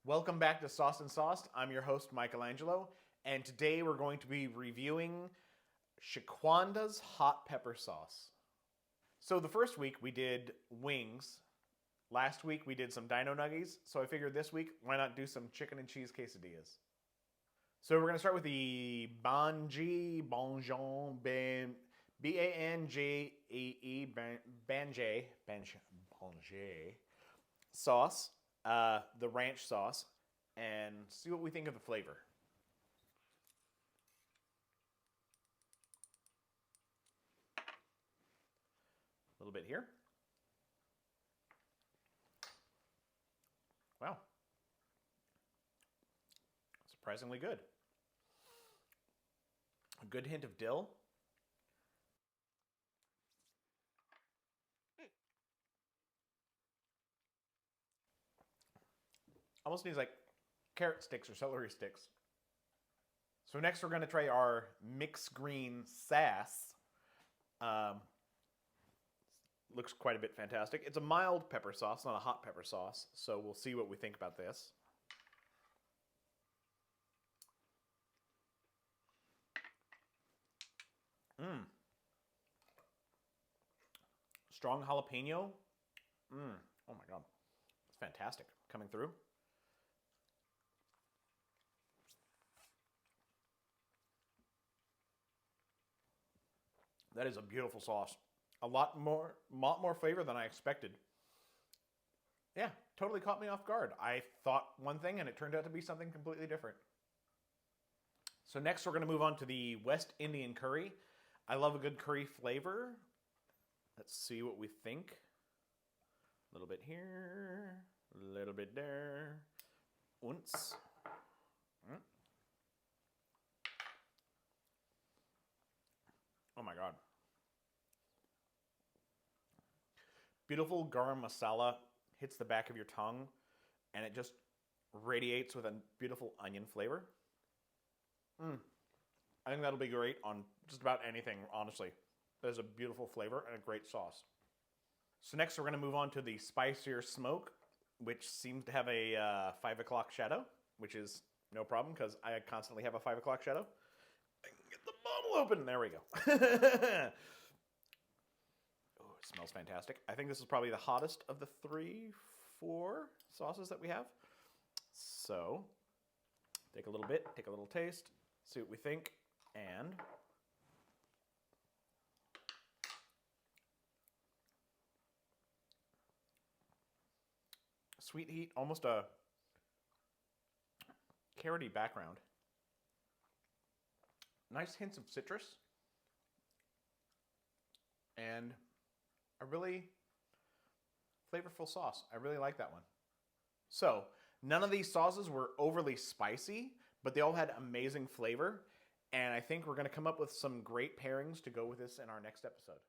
Welcome back to Sauce and Sauced. I'm your host, Michelangelo, and today we're going to be reviewing Shaquanda's hot pepper sauce. So the first week we did wings. Last week we did some dino nuggies, so I figured this week, why not do some chicken and cheese quesadillas? So we're going to start with the Banji Banji sauce, the ranch sauce, and see what we think of the flavor. A little bit here. Wow. Surprisingly good. A good hint of dill. Almost needs like carrot sticks or celery sticks. So next we're going to try our mixed green sass. Looks quite a bit fantastic. It's a mild pepper sauce, not a hot pepper sauce. So we'll see what we think about this. Strong jalapeno. Oh my God. It's fantastic. Coming through. That is a beautiful sauce. A lot more flavor than I expected. Yeah, totally caught me off guard. I thought one thing and it turned out to be something completely different. So next we're going to move on to the West Indian curry. I love a good curry flavor. Let's see what we think. A little bit here, a little bit there. Once. Oh my God. Beautiful garam masala hits the back of your tongue and it just radiates with a beautiful onion flavor. I think that'll be great on just about anything, honestly. There's a beautiful flavor and a great sauce. So next we're going to move on to the spicier smoke, which seems to have a 5 o'clock shadow, which is no problem because I constantly have a 5 o'clock shadow. I can get the bottle open. There we go. Oh, it smells fantastic. I think this is probably the hottest of the 4 sauces that we have. So take a little bit, take a little taste, see what we think, and sweet heat, almost a carroty background. Nice hints of citrus. And a really flavorful sauce. I really like that one. So, none of these sauces were overly spicy, but they all had amazing flavor. And I think we're going to come up with some great pairings to go with this in our next episode.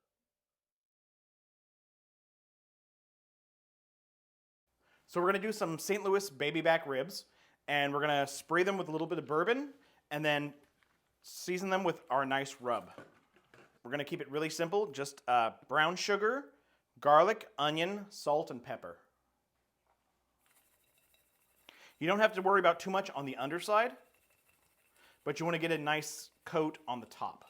So we're going to do some St. Louis baby back ribs, and we're going to spray them with a little bit of bourbon, and then season them with our nice rub. We're going to keep it really simple, just brown sugar, garlic, onion, salt, and pepper. You don't have to worry about too much on the underside, but you want to get a nice coat on the top.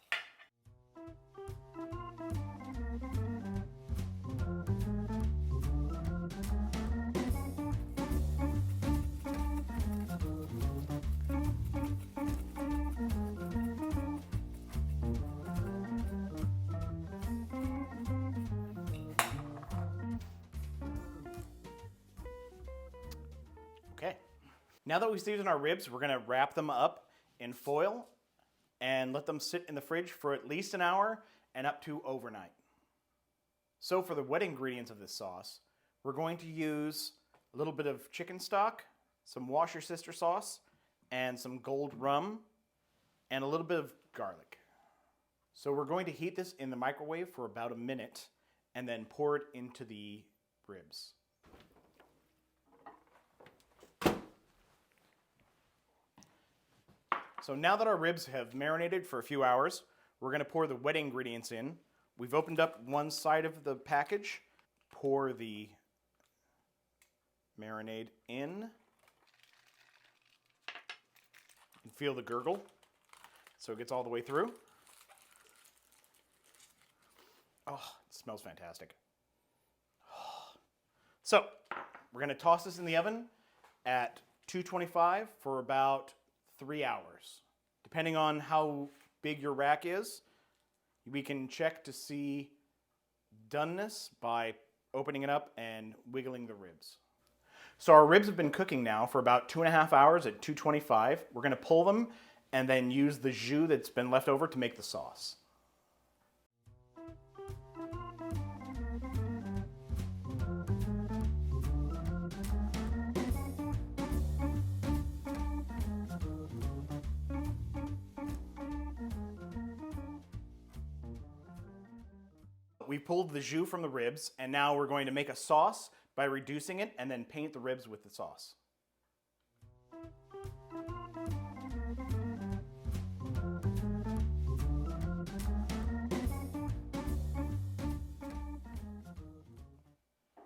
Okay. Now that we've seasoned our ribs, we're going to wrap them up in foil and let them sit in the fridge for at least an hour and up to overnight. So for the wet ingredients of this sauce, we're going to use a little bit of chicken stock, some Wash Your Sister sauce, and some gold rum, and a little bit of garlic. So we're going to heat this in the microwave for about a minute and then pour it into the ribs. So now that our ribs have marinated for a few hours, we're going to pour the wet ingredients in. We've opened up one side of the package. Pour the marinade in. And feel the gurgle so it gets all the way through. Oh, it smells fantastic. So we're going to toss this in the oven at 225 for about 3 hours. Depending on how big your rack is, we can check to see doneness by opening it up and wiggling the ribs. So our ribs have been cooking now for about 2.5 hours at 225. We're going to pull them and then use the jus that's been left over to make the sauce. We pulled the jus from the ribs, and now we're going to make a sauce by reducing it and then paint the ribs with the sauce.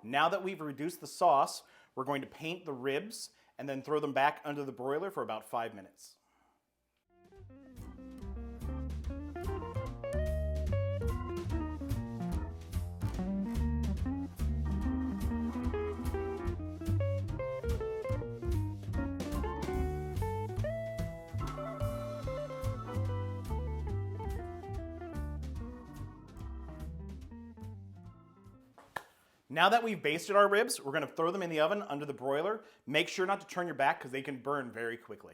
Now that we've reduced the sauce, we're going to paint the ribs and then throw them back under the broiler for about 5 minutes. Now that we've basted our ribs, we're going to throw them in the oven under the broiler. Make sure not to turn your back because they can burn very quickly.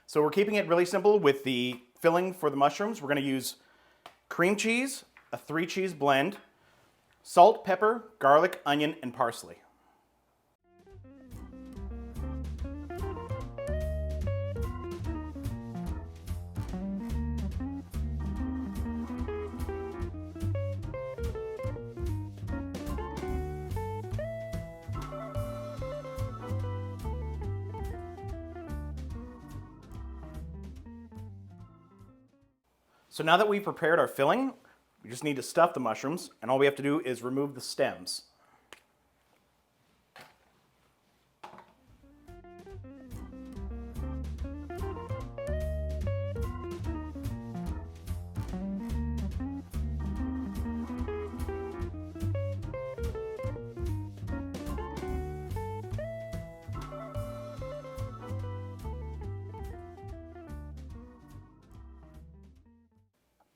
So we're keeping it really simple with the filling for the mushrooms. We're going to use cream cheese, a 3-cheese blend, salt, pepper, garlic, onion, and parsley. So now that we've prepared our filling, we just need to stuff the mushrooms, and all we have to do is remove the stems.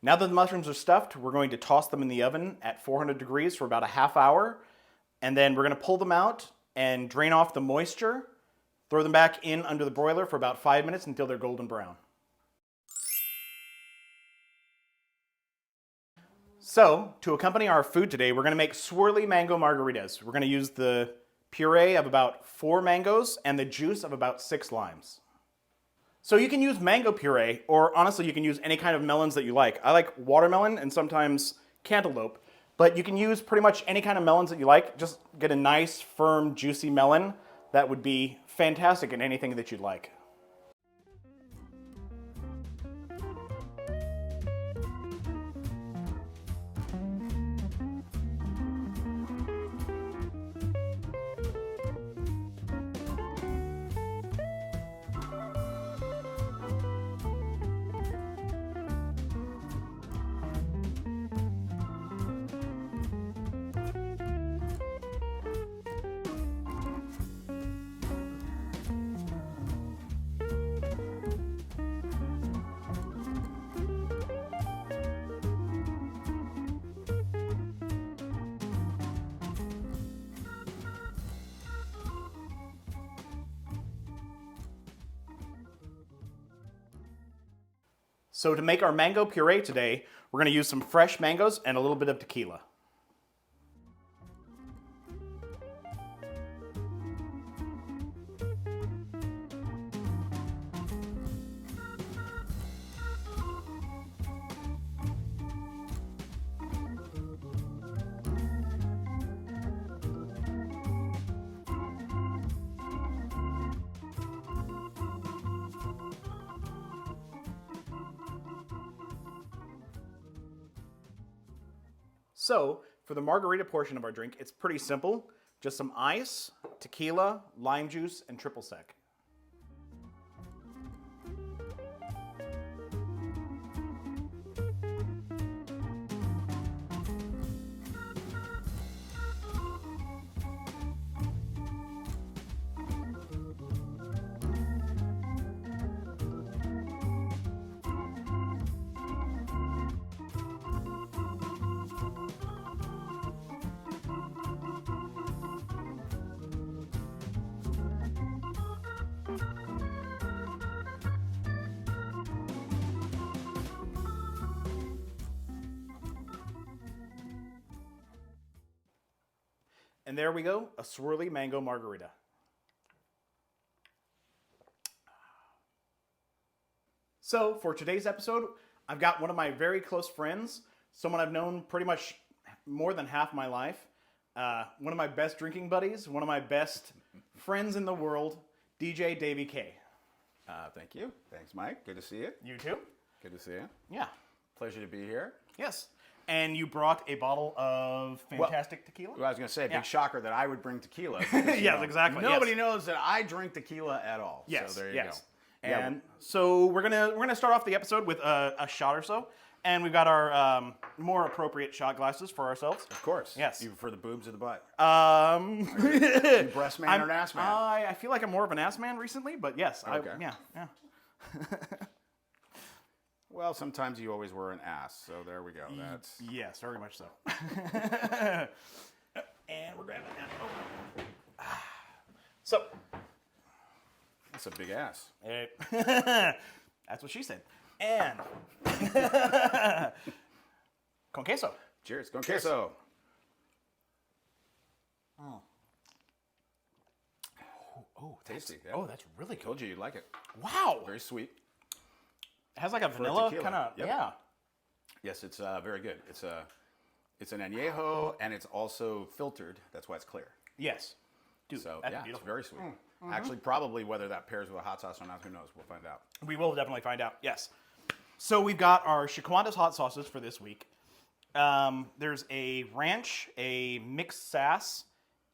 Now that the mushrooms are stuffed, we're going to toss them in the oven at 400 degrees for about a half hour. And then we're going to pull them out and drain off the moisture, throw them back in under the broiler for about 5 minutes until they're golden brown. So, to accompany our food today, we're going to make swirly mango margaritas. We're going to use the puree of about 4 mangoes and the juice of about 6 limes. So you can use mango puree, or honestly you can use any kind of melons that you like. I like watermelon and sometimes cantaloupe, but you can use pretty much any kind of melons that you like. Just get a nice, firm, juicy melon. That would be fantastic in anything that you'd like. So to make our mango puree today, we're going to use some fresh mangoes and a little bit of tequila. So for the margarita portion of our drink, it's pretty simple. Just some ice, tequila, lime juice, and triple sec. And there we go, a swirly mango margarita. So for today's episode, I've got one of my very close friends, someone I've known pretty much more than half my life, one of my best drinking buddies, one of my best friends in the world, DJ Davey K. Thank you. Thanks, Mike. Good to see you. You too? Good to see you. Yeah. Pleasure to be here. Yes. And you brought a bottle of fantastic tequila? Well, I was going to say, big shocker that I would bring tequila. Because, yes, exactly. Nobody knows that I drink tequila at all. Yes, so there you yes. go. And so we're gonna start off the episode with a shot or so, and we've got our more appropriate shot glasses for ourselves. Of course. Yes. Even for the boobs of the butt. You breast man or an ass man? I feel like I'm more of an ass man recently, but yes. Okay. Yeah. Well, sometimes you always were an ass, so there we go. That's Yes, very much so. And we're grabbing that. Oh. So. that's a big ass. That's what she said. And con queso. Cheers. Con queso. Oh, Tasty. Yeah. Oh, that's really good. Told you you'd like it. Wow. Very sweet. It has like a vanilla tequila. kind of, Yep. yeah. Yes, it's very good. It's an añejo, and it's also filtered. That's why it's clear. Yes. Dude, So that's yeah, beautiful. it's very sweet. Actually, probably whether that pairs with a hot sauce or not, who knows? We'll find out. We will definitely find out, yes. So we've got our Shaquanda's hot sauces for this week. There's a ranch, a mixed sass,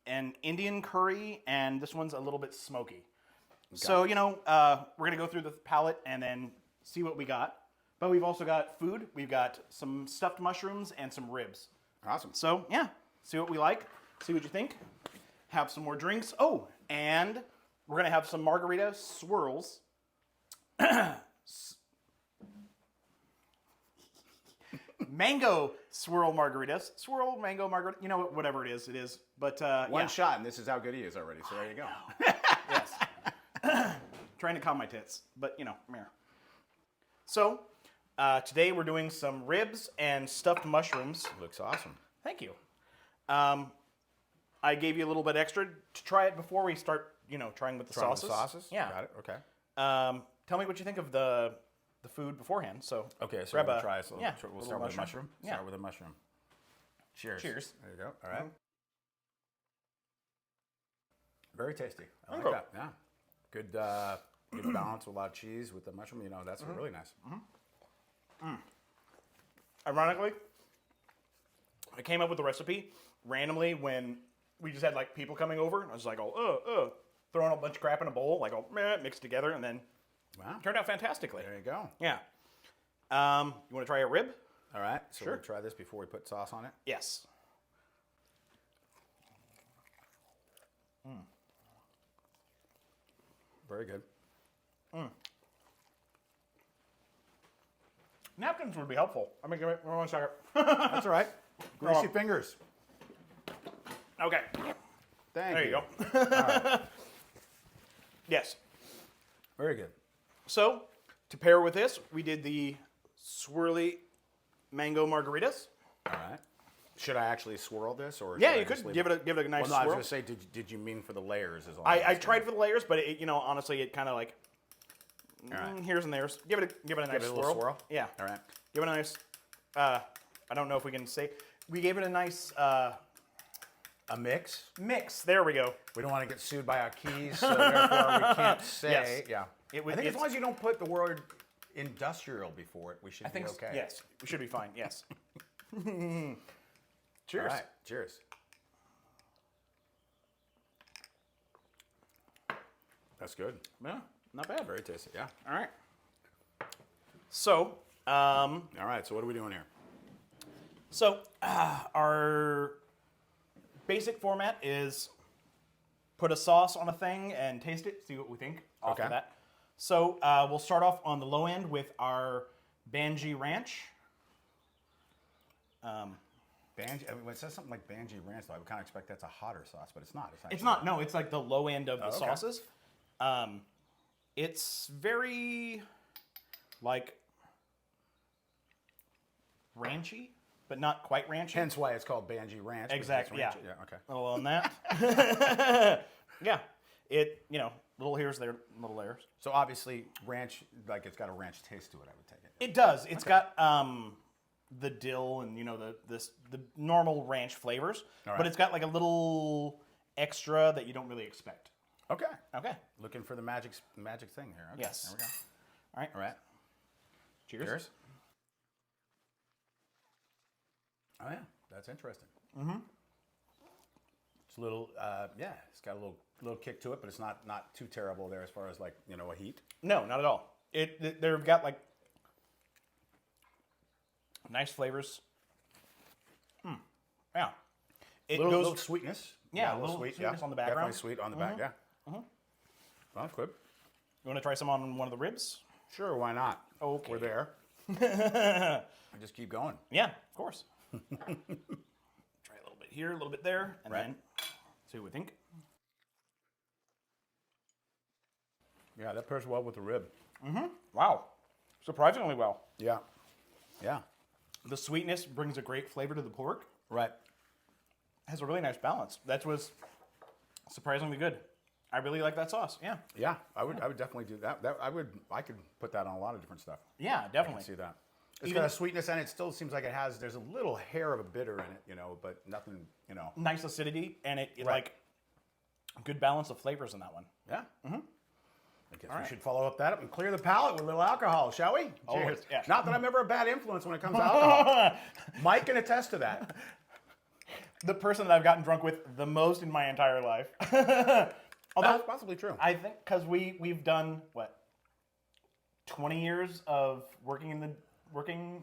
an Indian curry, and this one's a little bit smoky. So, we're going to go through the palette and then see what we got. But we've also got food. We've got some stuffed mushrooms and some ribs. Awesome. So, yeah, see what we like, see what you think. Have some more drinks. Oh, and we're going to have some margarita swirls. Mango swirl margaritas. Swirl mango margarita. You know, whatever it is. But, One shot, and this is how good he is already, so there you go. Yes. Trying to calm my tits, but, meh. So, today we're doing some ribs and stuffed mushrooms. Looks awesome. Thank you. I gave you a little bit extra to try it before we start, trying with the Trying sauces. the sauces? Yeah. Got it. Okay. Tell me what you think of the food beforehand. So Okay, so grab we'll a- try this. yeah, We'll little start with a mushroom. mushroom. Yeah. Start with a mushroom. Cheers. Cheers. There you go. All right. Very tasty. I like Okay. that. Yeah. Good, good balance with a lot of cheese with the mushroom. That's really nice. Ironically, I came up with the recipe randomly when we just had like people coming over. I was like, throwing a bunch of crap in a bowl, like mixed together, and then Wow. it turned out fantastically. There you go. Yeah. You want to try a rib? All right. So Sure. we'll try this before we put sauce on it. Yes. Very good. Napkins would be helpful. I mean, give me 1 second. That's all right. Greasy Oh. fingers. Okay. Thank There you you. go. All right. Yes. Very good. So, to pair with this, we did the swirly mango margaritas. All right. Should I actually swirl this, or Yeah, should I you just could leave give it a nice Well, no, I was swirl. going to say, did you mean for the layers? Is all I asking. tried for the layers, but honestly, it kind of like All right. here's and there's. Give it a nice Give it a swirl. little swirl? Yeah. All right. Give it a nice. I don't know if we can say. We gave it a nice A mix. mix. There we go. We don't want to get sued by our keys, so therefore we can't say. Yes. Yeah. It was- I think as it's- long as you don't put the word industrial before it, we should I think be okay. yes, we should be fine. Yes. Cheers. All right. Cheers. That's good. Yeah, not bad. Very tasty. Yeah. All right. So, All right. So what are we doing here? Our basic format is put a sauce on a thing and taste it, see what we think after Okay. that. So we'll start off on the low end with our Banji Ranch. Banji. I mean, when it says something like Banji Ranch, though, I would kind of expect that's a hotter sauce, but it's not. It's not. No, it's like the low end of the okay. sauces. It's very like ranchy, but not quite ranchy. Hence why it's called Banji Ranch. because Exactly. it's Yeah. ranchy. Yeah. Okay. A little on that. Yeah. It, little here's there, little layers. So obviously, ranch, like it's got a ranch taste to it. I would take it. It does. It's got the dill and the normal ranch flavors, All right. but it's got like a little extra that you don't really expect. Okay. Okay. Looking for the magic thing here. Okay. Yes. There we go. All right. All right. Cheers. Cheers. Oh yeah, that's interesting. Mm-hmm. It's a little, it's got a little kick to it, but it's not too terrible there as far as like a heat. No, not at all. They've got like nice flavors. Yeah. It goes. Little sweetness. Yeah, a little sweet. sweetness Yeah, on the background. Definitely sweet on the back. Yeah. Well, that's good. You want to try some on one of the ribs? Sure, why not? Okay. We're there. I just keep going. Yeah, of course. Try a little bit here, a little bit there, and Right. then see what we think. Yeah, that pairs well with the rib. Wow, surprisingly well. Yeah. Yeah. The sweetness brings a great flavor to the pork. Right. Has a really nice balance. That was surprisingly good. I really like that sauce. Yeah. Yeah, I would definitely do that. I could put that on a lot of different stuff. Yeah, I definitely. can see that. It's Even- got a sweetness, and it still seems like there's a little hair of a bitter in it, but nothing, Nice acidity, and it Right. like good balance of flavors in that one. Yeah. I guess we right. should follow up that and clear the palate with a little alcohol, shall we? Always, Cheers. yeah. Not that I'm ever a bad influence when it comes to alcohol. Mike can attest to that. The person that I've gotten drunk with the most in my entire life. Although That's possibly true. I think because we've done what 20 years of working in the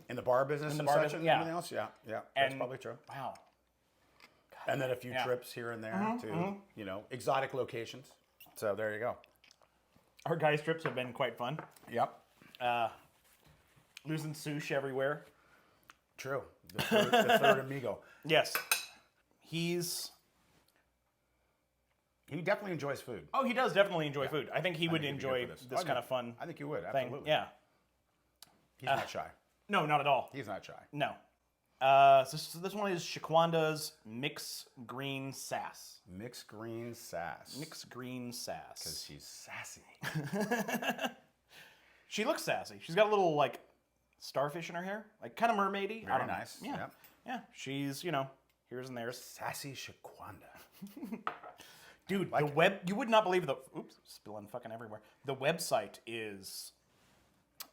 In the bar business the and bar such business, and yeah. everything else, yeah, that's And- probably true. wow. And then a few Yeah. trips here and there to, exotic locations. So there you go. Our guys' trips have been quite fun. Yep. Losing sushi everywhere. True. The third amigo. Yes. He definitely enjoys food. He does definitely enjoy food. I think he would think he'd be enjoy good for this this. kind of fun I think you would, thing. absolutely. Yeah. He's not shy. No, not at all. He's not shy. No. So this one is Shaquanda's Mixed Green Sass. Mixed green sass. Mixed Green Because Sass. she's sassy. She looks sassy. She's got a little like starfish in her hair, like kind of mermaidy. I Very don't know. nice. Yeah. Yep. Yeah. She's here's and there's. Sassy Shaquanda. Dude, the web, you would not believe oops, spilling fucking everywhere. The website is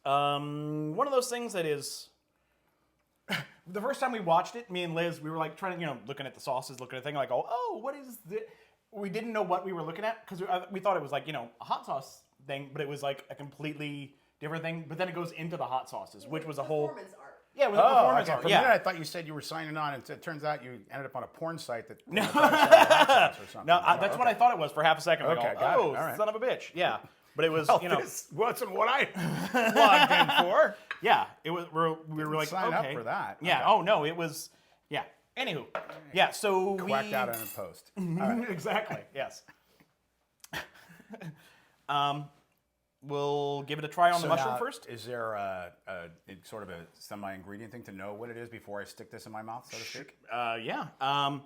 one of those things that is, the first time we watched it, me and Liz, we were like trying to, looking at the sauces, looking at the thing, like, oh, what is this? We didn't know what we were looking at because we thought it was like, a hot sauce thing, but it was like a completely different thing. But then it goes into the hot sauces, which was a whole. Performance art. Yeah, it was a performance okay. art. For a Yeah. minute, I thought you said you were signing on, and it turns out you ended up on a porn site that. No. or something. No, that's what I thought it was for half a second. Okay, Like, got it. oh, All right. son of a bitch. Yeah. But it was, This wasn't what I logged in for. yeah, it was. We were like, sign up okay. for that. Yeah. Okay. Oh no, it was. Yeah. Anywho. Yeah. So Whacked we out in a post. exactly. Yes. We'll give it a try on the mushroom now, first. Is there a sort of a semi-ingredient thing to know what it is before I stick this in my mouth, so to speak? Yeah.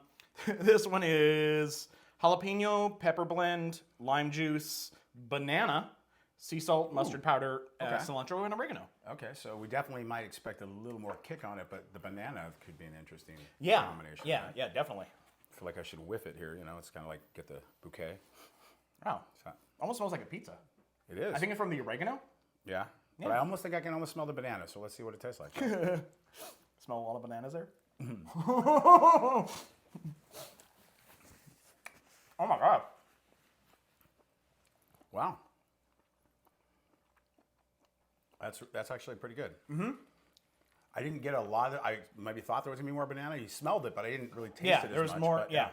This one is jalapeno, pepper blend, lime juice, banana, sea salt, mustard powder, Okay. cilantro, and oregano. Okay, so we definitely might expect a little more kick on it, but the banana could be an interesting Yeah. combination. Yeah. right? Yeah. Definitely. I feel like I should whiff it here. It's kind of like get the bouquet. Wow. So, Almost smells like a pizza. it is. I think it's from the oregano. Yeah. But I almost think I can almost smell the banana, so let's see what it tastes like. Smell a lot of bananas there. Oh my God. Wow. That's actually pretty good. Mm-hmm. I didn't get a lot of. I maybe thought there was gonna be more banana. You smelled it, but I didn't really taste it as much. There was more. But, Yeah.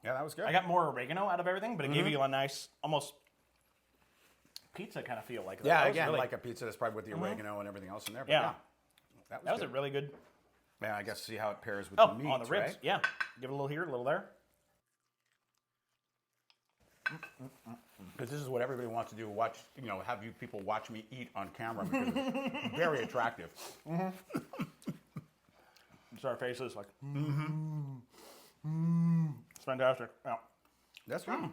Yeah, that was good. I got more oregano out of everything, but it gave you a nice, almost pizza kind of feel. Like that. Yeah, That was again, really, like a pizza that's probably with the oregano and everything else in there. But Yeah. that that was good. a really good. Yeah, I guess see how it pairs with Oh, the meat, on the ribs. right? Yeah. Give it a little here, a little there. Because this is what everybody wants to do. Watch, have you people watch me eat on camera because it's very attractive. It's our faces like. It's fantastic. Yeah. That's good.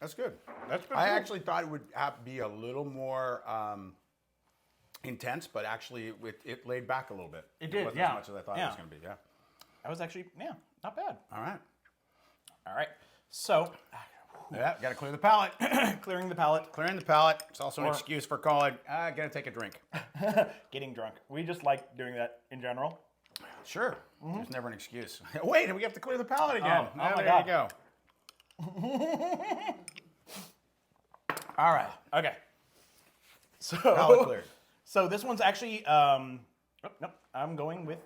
That's good. That's good. I too. actually thought it would be a little more intense, but actually it laid back a little bit. It did, wasn't yeah. as much as I thought it was going to be. Yeah. That was actually, not bad. All right. All right. So, Yeah, got to clear the palate. clearing the palate, Clearing the palate. It's also an Or- excuse for calling. I got to take a drink. getting drunk. We just like doing that in general. Sure. There's never an excuse. Wait, we have to clear the palate again. Oh my there God. you go. All right. Okay. So, Palate cleared. So this one's actually, nope, I'm going with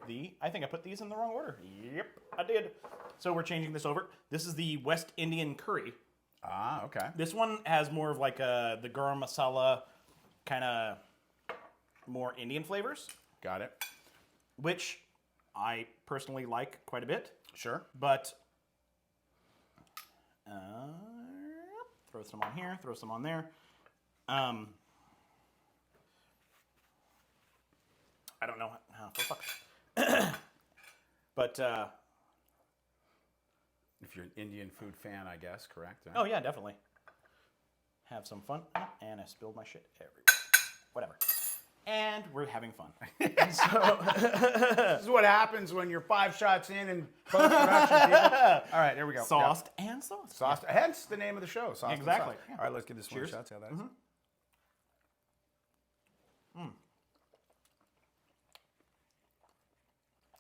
I think I put these in the wrong order. Yep, I did. So we're changing this over. This is the West Indian curry. Ah, okay. This one has more of like the garam masala, kind of more Indian flavors, Got it. which I personally like quite a bit. Sure. But throw some on here, throw some on there. I don't know how for fuck. But If you're an Indian food fan, I guess, correct? oh yeah, definitely. Have some fun. Oh, and I spilled my shit everywhere. Whatever. And we're having fun. So This is what happens when you're 5 shots in and post-production, people. All right, there we go. sauced and sauced. Yep. Sauced. Hence the name of the show. Sauced and Exactly. sauced. Yeah. All right, let's give this Cheers. one a shot. See how that is.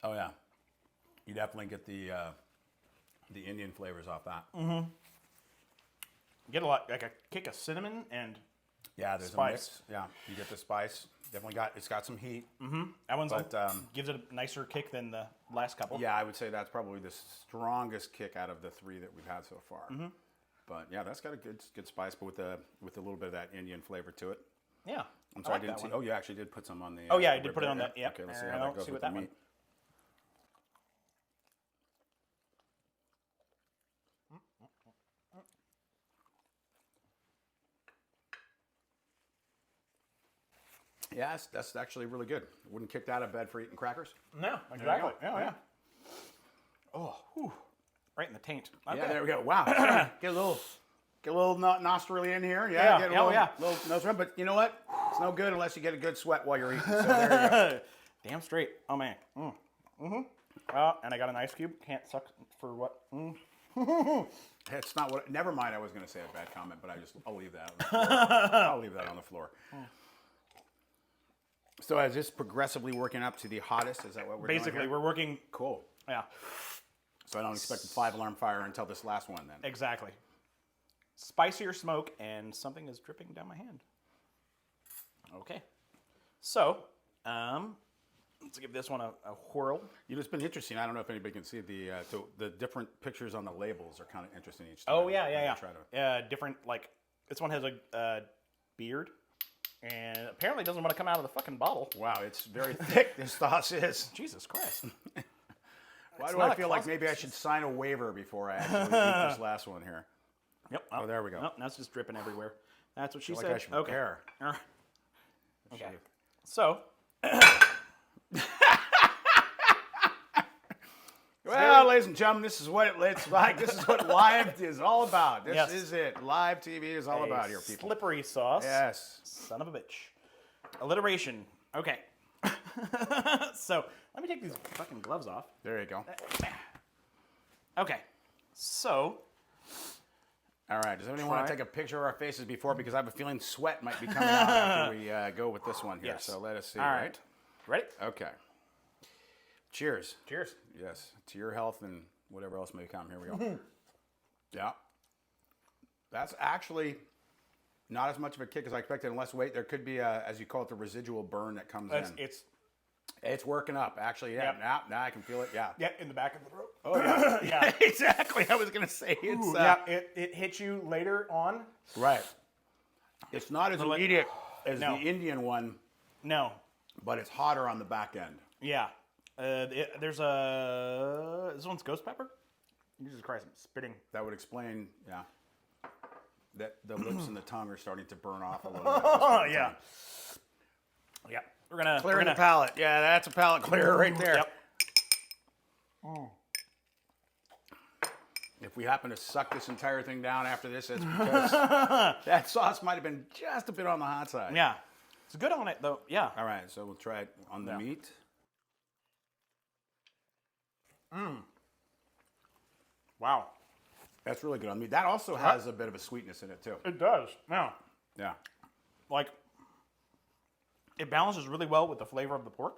Oh yeah, you definitely get the Indian flavors off that. Get a lot, like a kick of cinnamon and Yeah, there's Spice. a mix. Yeah, you get the spice. Definitely it's got some heat. that one's But, gives it a nicer kick than the last couple. Yeah, I would say that's probably the strongest kick out of the 3 that we've had so far. But yeah, that's got a good spice, but with a little bit of that Indian flavor to it. Yeah. I'm sorry, I like didn't that see. one. Oh, you actually did put some on the. Oh yeah, I the did rib put it there, on that. yeah. Yep. Okay, let's see And how I'll that goes see with what the that meat. Yeah, that's actually really good. Wouldn't kick that out of bed for eating crackers. No, you exactly. go. Yeah, yeah. Oh, whew. Right in the taint. Okay. Yeah, there we go. Wow. get a little nostril in here. Yeah, Yeah, get a yeah, little, yeah. little nose rub. But you know what? It's no good unless you get a good sweat while you're eating. So there you go. Damn straight. Oh man. And I got an ice cube. Can't suck for what? It's not what. Never mind. I was going to say a bad comment, but I'll leave that. On the floor. I'll leave that on the floor. So is this progressively working up to the hottest? Is that what we're doing Basically, here? we're working. Cool. Yeah, So I don't expect a 5-alarm fire until this last one then. exactly. Spicier smoke, and something is dripping down my hand. Okay. So, let's give this one a whirl. You know, it's been interesting. I don't know if anybody can see the different pictures on the labels are kind of interesting each time. Oh yeah, yeah, yeah. Try to, Different, like this one has a beard, and apparently doesn't want to come out of the fucking bottle. wow, it's very thick. This sauce is. Jesus Christ. Why It's do not I a feel like closet. maybe I should sign a waiver before I actually eat this last one here? Yep. Oh, there we go. Nope, that's just dripping everywhere. That's what she I feel said. like I should Okay. prepare. Okay. So, Well, ladies and gentlemen, this is what it's like. This is what live is all about. This Yes. is it. Live TV is all a about here, people. slippery sauce. Yes. Son of a bitch. Alliteration. Okay. So, let me take these fucking gloves off. There you go. Okay. So, All right. Does anybody want Try. to take a picture of our faces before? Because I have a feeling sweat might be coming out after we go with this one here. Yes. So let us see. all right. Ready? Okay. Cheers. Cheers. Yes, to your health and whatever else may come. Here we go. Yeah. That's actually not as much of a kick as I expected, and less weight. There could be, as you call it, the residual burn that comes in. It's working up, actually. Yeah, Yep. now I can feel it. Yeah. Yeah, in the back of the throat. Oh, yeah. Yeah. Exactly. I was going to say it's... Ooh, yeah, it hits you later on. Right. It's not as immediate as No. the Indian one, No. but it's hotter on the back end. Yeah. There's a... This one's ghost pepper? Jesus Christ, I'm spitting. That would explain, yeah, that the lips and the tongue are starting to burn off a little bit. Oh, yeah. Yeah. We're gonna... Clearing the palate. Yeah, that's a palate clearer right there. Yep. If we happen to suck this entire thing down after this, it's because that sauce might have been just a bit on the hot side. Yeah. It's good on it, though. Yeah. All right, so we'll try it on the meat. Wow. That's really good on meat. That also has a bit of a sweetness in it, too. It does. Yeah. Yeah. Like, it balances really well with the flavor of the pork.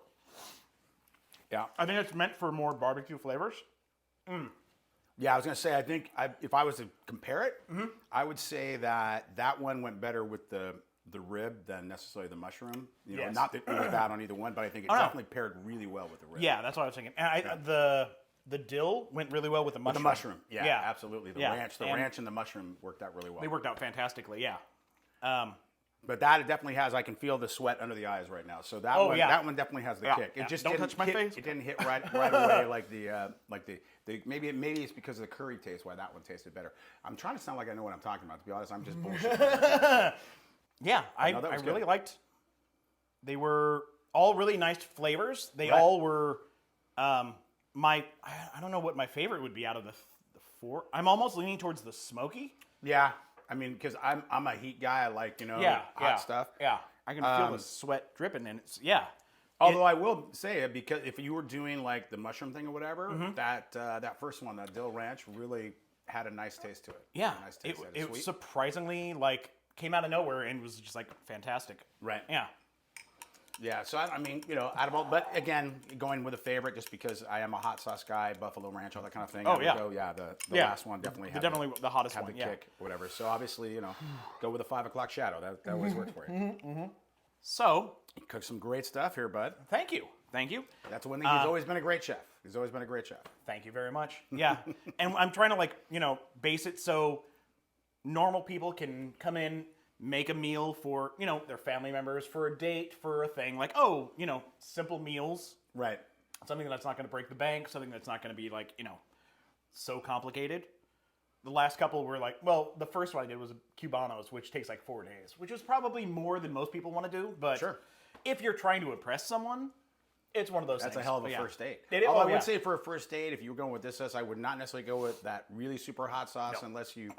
Yeah. I think it's meant for more barbecue flavors. Yeah, I was going to say, I think if I was to compare it, I would say that one went better with the rib than necessarily the mushroom. You know, Yes. not that it was bad on either one, but I think it Oh, no. definitely paired really well with the rib. Yeah, that's what I was thinking. And the dill went really well with the mushroom. The mushroom. Yeah, absolutely. The Yeah. ranch and the mushroom worked out really well. They worked out fantastically, yeah. But that it definitely has. I can feel the sweat under the eyes right now. So that yeah. one definitely has the Yeah, kick. It yeah. just Don't didn't touch my hit, face. It didn't hit right away like the maybe it's because of the curry taste why that one tasted better. I'm trying to sound like I know what I'm talking about. To be honest, I'm just bullshitting. Yeah, I that was really good. liked. They were all really nice flavors. They Right. all were I don't know what my favorite would be out of the four. I'm almost leaning towards the smoky. Yeah, I mean, because I'm a heat guy. I like hot stuff. Yeah, I can feel the sweat dripping, and it's Although I will say it because if you were doing like the mushroom thing or whatever, that first one, that dill ranch, really had a nice taste to it. Yeah, A nice taste. it was surprisingly came out of nowhere and was just fantastic. Right. Yeah. Yeah, so I mean, out of all, but again, going with a favorite just because I am a hot sauce guy, buffalo ranch, all that kind of thing. Oh, I would yeah. go, the Yeah. last one definitely had The hottest had one. the Yeah. kick, or whatever. So obviously, go with a 5 o'clock shadow. That always works for you. So, You cook some great stuff here, bud. thank you. That's one thing. He's always been a great chef. He's always been a great chef. Thank you very much. Yeah. And I'm trying to base it so normal people can come in, make a meal for, their family members, for a date, for a thing. Simple meals. Right. Something that's not going to break the bank, something that's not going to be so complicated. The last couple were the first one I did was Cubanos, which takes 4 days, which is probably more than most people want to do. But Sure. if you're trying to impress someone, it's one of those That's things. a hell of a But yeah. first date. Although I would say for a first date, if you were going with this sauce, I would not necessarily go with that really super hot sauce unless you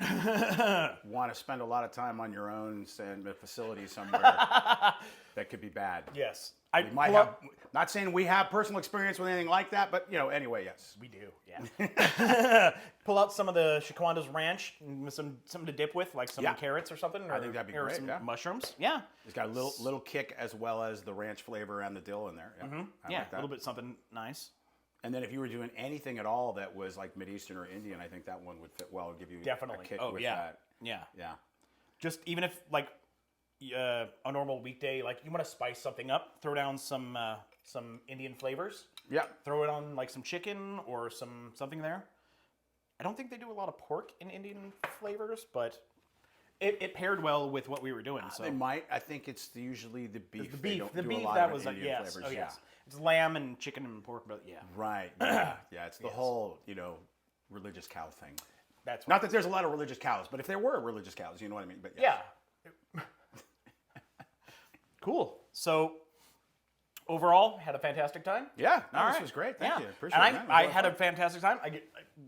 want to spend a lot of time on your own in a facility somewhere that could be bad. Yes. We might have, not saying we have personal experience with anything like that, but anyway, yes. We do, yeah. Pull out some of the Shaquanda's ranch and something to dip with, like some Yeah. carrots or something. I think that'd be or great, some yeah. mushrooms. Yeah. It's got a little kick as well as the ranch flavor and the dill in there. Yeah, I Yeah, like a that. little bit something nice. And then if you were doing anything at all that was like Mideastern or Indian, I think that one would fit well and give you Definitely. a kick Oh, with yeah. that. Yeah. Yeah. Just even if a normal weekday, you want to spice something up, throw down some Indian flavors. Yeah. Throw it on some chicken or something there. I don't think they do a lot of pork in Indian flavors, but it paired well with what we were doing. So They might. I think it's usually the beef. the They beef, don't the do beef a lot that of was Indian yes, flavors. oh Yeah. yes, it's lamb and chicken and pork, but yeah, Right. Yeah. Yeah. It's the whole, religious cow thing. that's Not that there's a lot of religious cows, but if there were religious cows, you know what I mean. But yes. yeah. Cool. So overall, had a fantastic time. Yeah. No, All this right. was great. Thank Yeah. you. Appreciate and it. man. It was I a lot had of a fun. fantastic time. I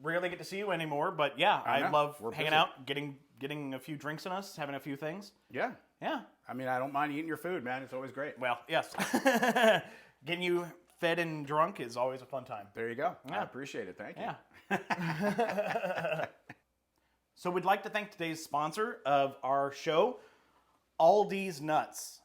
rarely get to see you anymore, but yeah, I know. love We're hanging busy. out, getting a few drinks in us, having a few things. Yeah. Yeah. I mean, I don't mind eating your food, man. It's always great. Well, yes. Getting you fed and drunk is always a fun time. There you go. Yeah. I appreciate it. Thank you. Yeah. So we'd like to thank today's sponsor of our show, Aldi's Nuts.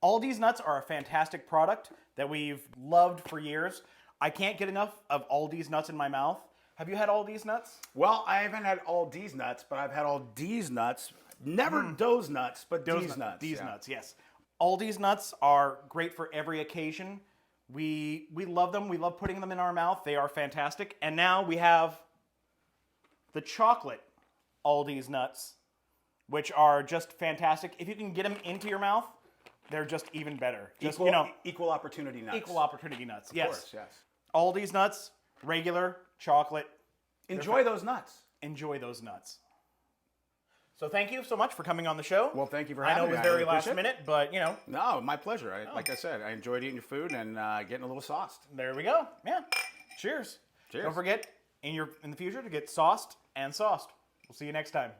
Aldi's Nuts are a fantastic product that we've loved for years. I can't get enough of Aldi's nuts in my mouth. Have you had Aldi's nuts? Well, I haven't had all D's nuts, but I've had all D's nuts. Never Doe's nuts, but D's nuts. D's nuts, yes. Aldi's nuts are great for every occasion. We love them. We love putting them in our mouth. They are fantastic. And now we have the chocolate Aldi's nuts, which are just fantastic. If you can get them into your mouth, they're just even better. Just, Equal opportunity nuts. equal opportunity nuts. Yes. Of course, yes. Aldi's nuts, regular, chocolate. Enjoy those nuts. Enjoy those nuts. So thank you so much for coming on the show. Well, thank you for I know having it was me. I very really last appreciate minute, but No, my pleasure. Like I said, I enjoyed eating your food and getting a little sauced. there we go. Yeah. Cheers. Cheers. Don't forget in the future to get sauced and sauced. We'll see you next time.